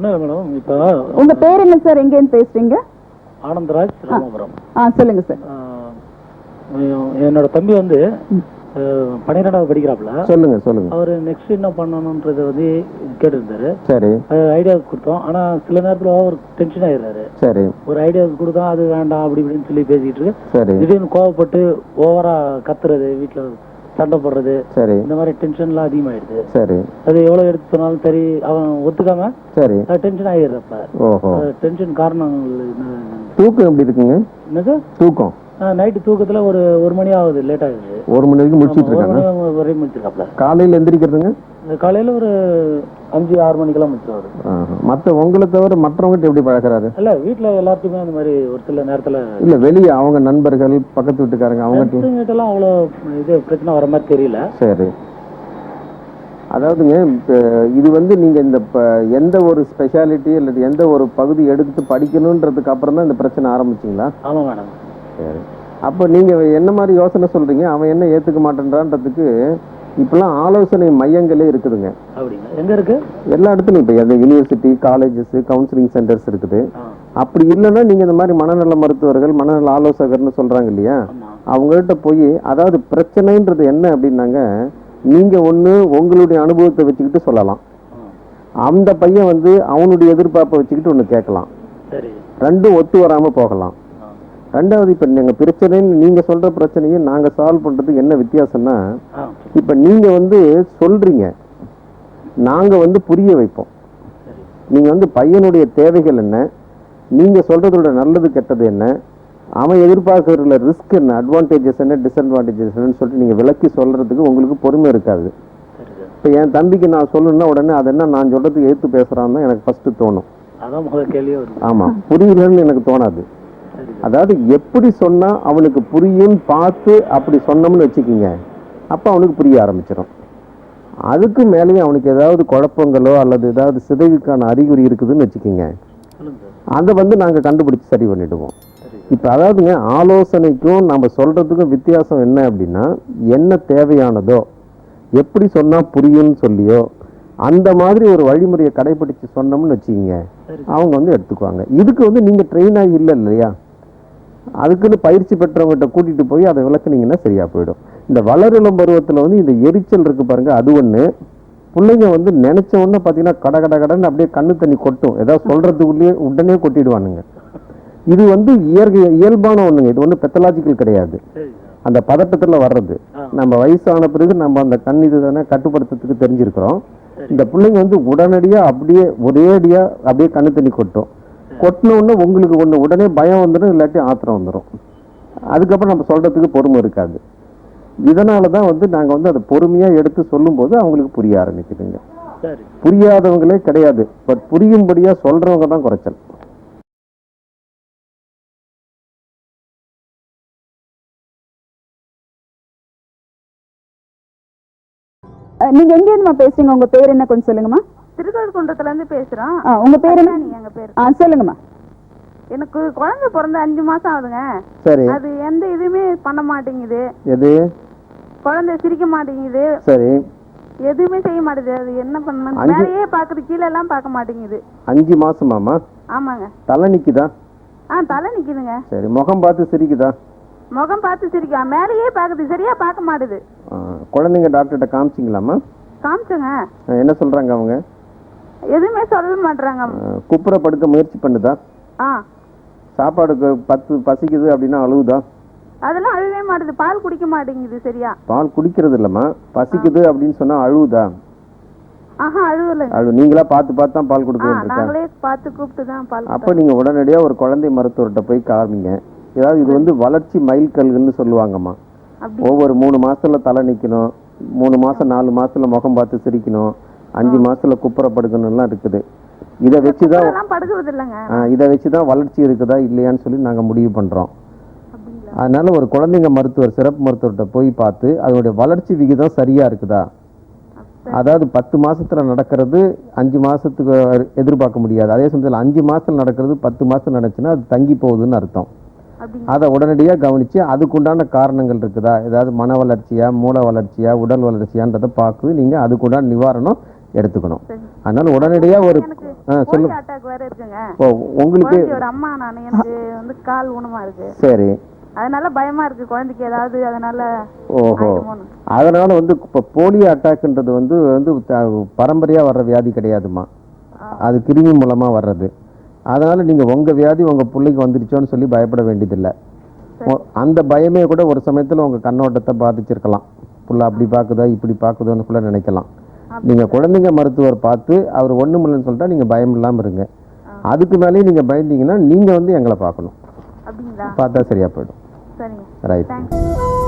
ஒன்றும் இல்லை மேடம். இப்போ உங்க பேர் என்ன சார்? எங்கேன்னு பேசுறீங்க? ஆனந்தராஜ், ராமபுரம். சொல்லுங்க சார். என்னோட தம்பி வந்து 12வது படிக்கிறாப்புல. சொல்லுங்க சொல்லுங்க. அவரு நெக்ஸ்ட் என்ன பண்ணணும்ன்றத வந்து கேட்டிருந்தாரு. சரி. ஐடியா கொடுத்தோம். ஆனா சில நேரத்துல ஓவர் டென்ஷன் ஆயிடுறாரு. சரி. ஒரு ஐடியா கொடுத்தா அது வேண்டாம் அப்படி இப்படின்னு சொல்லி பேசிக்கிட்டு இருக்கு. சரி. திடீர்னு கோவப்பட்டு ஓவரா கத்துறது, வீட்டுல சண்டை போடுறது, சரி, இந்த மாதிரி டென்ஷன்லாம் அதிகமாயிடுது. சரி. அது எவ்வளவு எடுத்து சொன்னாலும் சரி அவன் ஒத்துக்காம சரி டென்ஷன் ஆயிடுறப்ப. ஓஹோ. டென்ஷன் காரணம் தூக்கம் எப்படி இருக்குங்க? என்னது தூக்கம்? நைட்டு தூக்கத்துல ஒரு மணி ஆகுது, லேட் ஆகுது. 1 மணி வரைக்கும் முடிச்சிட்டு இருக்காங்க. வரை முடிச்சிருக்காப்ல. காலையில எந்திரிக்கிறதுங்க? காலையில ஒரு 5-6 மணிக்கெல்லாம் முடிச்சிருவாரு. மத்த உங்களை தவிர மற்றவங்க எப்படி பழக்கிறாரு? இல்ல வீட்டுல எல்லாத்துக்குமே அந்த மாதிரி ஒரு சில நேரத்துல இல்ல வெளியே அவங்க நண்பர்கள் பக்கத்து வீட்டுக்காரங்க அவங்க எல்லாம் அவ்வளவு இது பிரச்சனை வர மாதிரி தெரியல. சரி. அதாவதுங்க இது வந்து நீங்க இந்த எந்த ஒரு ஸ்பெஷாலிட்டி அல்லது எந்த ஒரு பகுதி எடுத்து படிக்கணும்ன்றதுக்கு அப்புறம் தான் இந்த பிரச்சனை ஆரம்பிச்சிங்களா? ஆமா மேடம். சரி. அப்போ நீங்க என்ன மாதிரி யோசனை சொல்றீங்க? அவன் என்ன ஏத்துக்க மாட்டேன்றான்றதுக்கு இப்பெல்லாம் ஆலோசனை மையங்களே இருக்குதுங்க. எங்க இருக்கு? எல்லா இடத்துலையும் இப்போ யூனிவர்சிட்டி, காலேஜஸ், கவுன்சிலிங் சென்டர்ஸ் இருக்குது. அப்படி இல்லைன்னா நீங்க இந்த மாதிரி மனநல மருத்துவர்கள், மனநல ஆலோசகர்னு சொல்றாங்க இல்லையா, அவங்கள்ட்ட போய் அதாவது பிரச்சனைன்றது என்ன அப்படின்னாங்க, நீங்க ஒண்ணு உங்களுடைய அனுபவத்தை வச்சுக்கிட்டு சொல்லலாம். அந்த பையன் வந்து அவனுடைய எதிர்பார்ப்பை வச்சுக்கிட்டு ஒண்ணு கேட்கலாம். ரெண்டும் ஒத்து வராம போகலாம். ரெண்டாவது, இப்ப நீங்க பிரச்சனைன்னு நீங்க சொல்ற பிரச்சனையை நாங்க சால்வ் பண்றதுக்கு என்ன வித்தியாசம்னா, இப்ப நீங்க வந்து சொல்றீங்க, நாங்க வந்து புரிய வைப்போம். நீங்க வந்து பையனுடைய தேவைகள் என்ன, நீங்க சொல்றதோட நல்லது கெட்டது என்ன, அவன் எதிர்பார்க்கறதுல ரிஸ்க் என்ன, அட்வான்டேஜஸ் என்ன, டிஸ்அட்வான்டேஜஸ் என்னன்னு சொல்லிட்டு நீங்க விளக்கி சொல்றதுக்கு உங்களுக்கு பொறுமை இருக்காது. இப்ப என் தம்பிக்கு நான் சொல்லணும்னா உடனே அது என்ன நான் சொல்றதுக்கு ஏத்து பேசுறான்னு எனக்கு ஃபர்ஸ்ட் தோணும். ஆமா, புரியலன்னு எனக்கு தோணாது. அதாவது எப்படி சொன்னா அவனுக்கு புரியும் பார்த்து அப்படி சொன்னோம்னு வச்சுக்கிங்க, அப்ப அவனுக்கு புரிய ஆரம்பிச்சிடும். அதுக்கு மேலேயும் அவனுக்கு ஏதாவது குழப்பங்களோ அல்லது ஏதாவது சிதைவுக்கான அறிகுறி இருக்குதுன்னு வச்சுக்கிங்க, அதை வந்து நாங்க கண்டுபிடிச்சு சரி பண்ணிடுவோம். இப்ப அதாவதுங்க, ஆலோசனைக்கும் நம்ம சொல்றதுக்கும் வித்தியாசம் என்ன அப்படின்னா, என்ன தேவையானதோ எப்படி சொன்னா புரியும்னு சொல்லியோ அந்த மாதிரி ஒரு வழிமுறையை கடைபிடிச்சு சொன்னோம்னு வச்சுக்கிங்க, அவங்க வந்து எடுத்துக்குவாங்க. இதுக்கு வந்து நீங்க ட்ரெயின் ஆகி இல்லை இல்லையா, அதுக்குன்னு பயிற்சி பெற்றவங்ககிட்ட கூட்டிட்டு போய் அதை விளக்குனீங்கன்னா சரியா போயிடும். இந்த வளரிளம் பருவத்துல வந்து இந்த எரிச்சல் இருக்கு பாருங்க, அது ஒண்ணு. பிள்ளைங்க வந்து நினைச்ச உடனே பாத்தீங்கன்னா கடன்னு அப்படியே கண்ணு தண்ணி கொட்டும், ஏதாவது சொல்றதுக்குள்ளேயே உடனே கொட்டிடுவானுங்க. இது வந்து இயல்பான ஒண்ணுங்க, இது ஒண்ணு பெத்தலாஜிக்கல் கிடையாது. அந்த பதட்டத்துல வர்றது நம்ம வயசான பிறகு நம்ம அந்த கண் இது தானே கட்டுப்படுத்துறதுக்கு தெரிஞ்சிருக்கிறோம். இந்த பிள்ளைங்க வந்து உடனடியா அப்படியே ஒரேடியா அப்படியே கண்ணு தண்ணி கொட்டும். கொட்டினோன்னு உங்களுக்கு ஒன்று உடனே பயம் வந்துடும், இல்லாட்டி ஆத்திரம் வந்துடும். அதுக்கப்புறம் நம்ம சொல்றதுக்கு பொறுமை இருக்காது. இதனால தான் வந்து நாங்கள் வந்து அதை பொறுமையாக எடுத்து சொல்லும்போது அவங்களுக்கு புரிய ஆரம்பிக்குதுங்க. புரியாதவங்களே கிடையாது, பட் புரியும்படியாக சொல்றவங்க தான் குறைச்சல். நீங்க எங்க இருந்து பேசுறீங்க? உங்க பேர் என்ன கொஞ்சம் சொல்லுங்கம்மா. திருக்கழுக்குன்றத்துல இருந்து பேசுறோம். உங்க பேர் என்ன? எங்க பேர் சொல்லுங்கம்மா. எனக்கு குழந்தை பிறந்து 5 மாசம் ஆகுதுங்க. சரி. அது எந்த இதுவுமே பண்ண மாட்டேங்குது. எது? குழந்தை சிரிக்க மாட்டேங்குது. சரி. எதுவுமே செய்ய மாட்டேங்குது. அது என்ன பண்ணணும்? மேலேயே பாக்குது, கீழே எல்லாம் பார்க்க மாட்டேங்குது. 5 மாசமாமா? ஆமாங்க. தலை நிக்குதா? தலை நிக்குதுங்க. சரி. முகம் பார்த்து சிரிக்குதா? முகம் பார்த்து சிரிக்கா, மேலேயே பாக்குது, சரியா பார்க்க மாட்டுது. குழந்தைங்க டாக்டர்கிட்ட காமிச்சிங்களாமா? காமிச்சங்க. என்ன சொல்றாங்க அவங்க? எதுவுமே சொல்ல மாட்டாங்க. குப்புற படுக்க முயற்சி பண்ணுதா? சாப்பாடுக்கு பசிக்குது அப்படின்னா அழுவுதா? அதெல்லாம் அழுவே மாட்டுது. பால் குடிக்க மாட்டேங்குது சரியா. பால் குடிக்கிறது இல்லம்மா, பசிக்குது அப்படின்னு சொன்னா அழுவுதா? அழுவல. நீங்களா பார்த்து தான் பால் கொடுக்க நாங்களே பார்த்து கூப்பிட்டு தான் பால். அப்ப நீங்க உடனடியா ஒரு குழந்தை மருத்துவர்கிட்ட போய் காமிங்க. ஏதாவது இது வந்து வளர்ச்சி மைல்கல்கள்னு சொல்லுவாங்கம்மா. ஒவ்வொரு 3 மாசத்துல தலை நிக்கணும், 3 மாசம் 4 மாசத்துல முகம் பார்த்து சிரிக்கணும், 5 மாசத்துல குப்புற படுக்கணும்லாம் இருக்குது. இதை வச்சுதான் வளர்ச்சி இருக்குதா இல்லையான்னு சொல்லி நாங்க முடிவு பண்றோம். அதனால ஒரு குழந்தைங்க மருத்துவர், சிறப்பு மருத்துவர்கிட்ட போய் பார்த்து அதனுடைய வளர்ச்சி விகிதம் சரியா இருக்குதா, அதாவது 10 மாசத்துல நடக்கிறது 5 மாசத்துக்கு எதிர்பார்க்க முடியாது. அதே சமயத்தில் 5 மாசத்துல நடக்கிறது 10 மாசம் நடந்துச்சுன்னா அது தங்கி போகுதுன்னு அர்த்தம். அதை உடனடியா கவனிச்சு அதுக்குண்டான காரணங்கள் இருக்குதா, ஏதாவது மன வளர்ச்சியா, மூளை வளர்ச்சியா, உடல் வளர்ச்சியான்றதை பார்த்து நீங்க அதுக்குண்டான நிவாரணம் எடுத்துக்கணும். அதனால உடனடியா ஒரு சொல்லுங்க. அட்டாக் வேற இருக்குங்க. ஓ உங்களுக்கு குழந்தையோட அம்மா நான், எனக்கு வந்து கால் ஊனமா இருக்கு. சரி. அதனால பயமா இருக்கு குழந்தைக்கு ஏதாவது அதனால. ஓஹோ. ஆயிடுமோன்னு. அதனால வந்து இப்போ போலியோ அட்டாக்ன்றது வந்து வந்து பரம்பரையா வர்ற வியாதி கிடையாதுமா. அது கிருமி மூலமா வர்றது. அதனால நீங்க உங்க வியாதி உங்க பிள்ளைக்கு வந்துருச்சோன்னு சொல்லி பயப்பட வேண்டியதில்லை. அந்த பயமே கூட ஒரு சமயத்துல உங்க கண்ணோட்டத்தை பாதிச்சிருக்கலாம். புள்ள அப்படி பாக்குதா இப்படி பாக்குதோன்னு கூட நினைக்கலாம். நீங்க குழந்தைங்க மருத்துவர் பார்த்து அவர் ஒண்ணும் இல்லைன்னு சொல்லிட்டா நீங்க பயம் இல்லாம இருங்க. அதுக்கு மேலேயும் நீங்க பயந்தீங்கன்னா நீங்க வந்து எங்களை பார்க்கணும். அப்படிங்களா? பார்த்தா சரியா போயிடும். சரிங்க. ரைட். தேங்க்ஸ்.